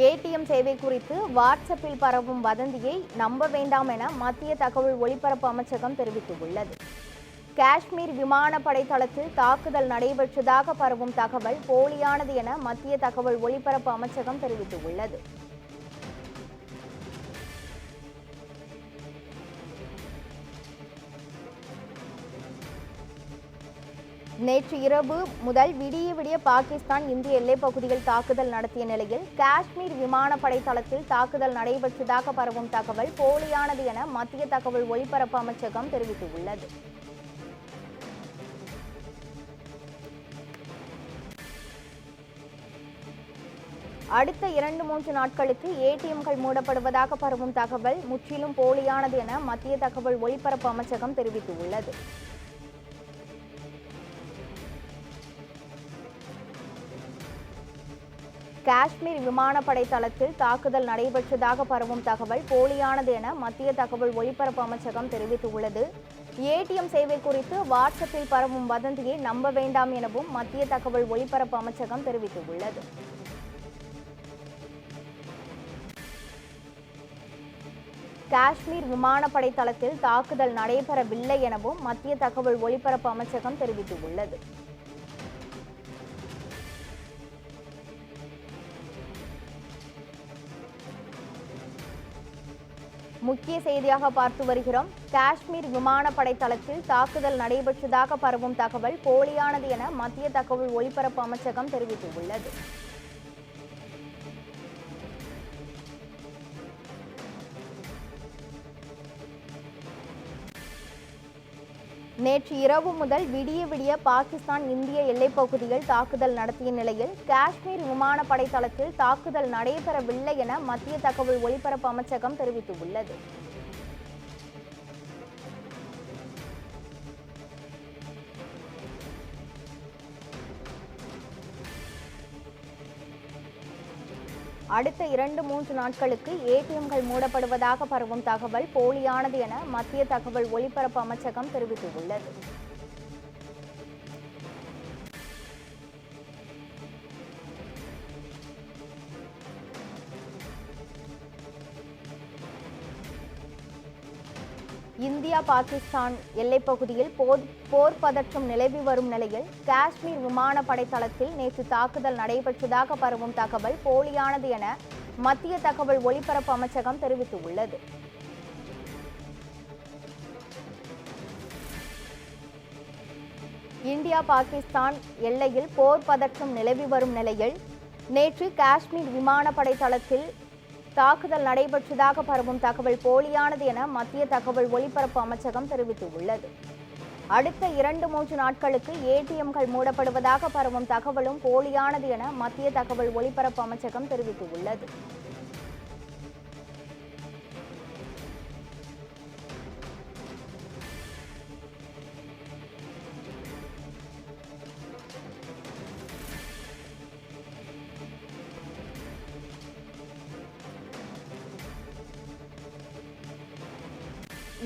ATM சேவை குறித்து வாட்ஸ்அப்பில் பரவும் வதந்தியை நம்ப வேண்டாம் என மத்திய தகவல் ஒலிபரப்பு அமைச்சகம் தெரிவித்துள்ளது. காஷ்மீர் விமானப்படை தளத்தில் தாக்குதல் நடைபெற்றதாக பரவும் தகவல் போலியானது என மத்திய தகவல் ஒலிபரப்பு அமைச்சகம் தெரிவித்துள்ளது. நேற்று இரவு முதல் விடிய பாகிஸ்தான் இந்திய எல்லைப் பகுதியில் தாக்குதல் நடத்திய நிலையில் காஷ்மீர் விமானப்படை தளத்தில் தாக்குதல் நடைபெற்றதாக பரவும் தகவல் போலியானது என மத்திய தகவல் ஒலிபரப்பு அமைச்சகம் தெரிவித்துள்ளது. அடுத்த 2-3 நாட்களுக்கு ஏடிஎம்கள் மூடப்படுவதாக பரவும் தகவல் முற்றிலும் போலியானது என மத்திய தகவல் ஒலிபரப்பு அமைச்சகம் தெரிவித்துள்ளது. காஷ்மீர் விமானப்படை தளத்தில் தாக்குதல் நடைபெற்றதாக பரவும் தகவல் போலியானது என மத்திய தகவல் ஒலிபரப்பு அமைச்சகம் தெரிவித்துள்ளது. ஏடிஎம் சேவை குறித்து வாட்ஸ்அப்பில் பரவும் வதந்தியை நம்ப வேண்டாம் எனவும் மத்திய தகவல் ஒலிபரப்பு அமைச்சகம் தெரிவித்துள்ளது. காஷ்மீர் விமானப்படை தளத்தில் தாக்குதல் நடைபெறவில்லை எனவும் மத்திய தகவல் ஒலிபரப்பு அமைச்சகம் தெரிவித்துள்ளது. முக்கிய செய்தியாக பார்த்து வருகிறோம். காஷ்மீர் விமானப்படை தளத்தில் தாக்குதல் நடைபெற்றதாக பரவும் தகவல் போலியானது என மத்திய தகவல் ஒலிபரப்பு அமைச்சகம் தெரிவித்துள்ளது. நேற்று இரவு முதல் விடிய பாகிஸ்தான் இந்திய எல்லைப் பகுதியில் தாக்குதல் நடத்திய நிலையில் காஷ்மீர் விமானப்படை தளத்தில் தாக்குதல் நடைபெறவில்லை என மத்திய தகவல் ஒலிபரப்பு அமைச்சகம் தெரிவித்துள்ளது. அடுத்த 2-3 நாட்களுக்கு ஏடிஎம்கள் மூடப்படுவதாக பரவும் தகவல் போலியானது என மத்திய தகவல் ஒலிபரப்பு அமைச்சகம் தெரிவித்துள்ளது. இந்தியா பாகிஸ்தான் எல்லைப் பகுதியில் போர் பதற்றம் நிலவி வரும் நிலையில் காஷ்மீர் விமானப்படை தளத்தில் நேற்று தாக்குதல் நடைபெற்றதாக பரவும் தகவல் போலியானது என மத்திய தகவல் ஒலிபரப்பு அமைச்சகம் தெரிவித்துள்ளது. இந்தியா பாகிஸ்தான் எல்லையில் போர் பதற்றம் நிலவி வரும் நிலையில் நேற்று காஷ்மீர் விமானப்படை தளத்தில் தாக்குதல் நடைபெற்றதாக பரவும் தகவல் போலியானது என மத்திய தகவல் ஒலிபரப்பு அமைச்சகம் தெரிவித்துள்ளது. அடுத்த 2-3 நாட்களுக்கு ஏடிஎம்கள் மூடப்படுவதாக பரவும் தகவலும் போலியானது என மத்திய தகவல் ஒலிபரப்பு அமைச்சகம் தெரிவித்துள்ளது.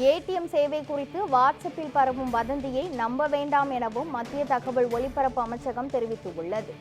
ஏடிஎம் சேவை குறித்து வாட்ஸ்அப்பில் பரவும் வதந்தியை நம்ப வேண்டாம் எனவும் மத்திய தகவல் ஒலிபரப்பு அமைச்சகம் தெரிவித்துள்ளது.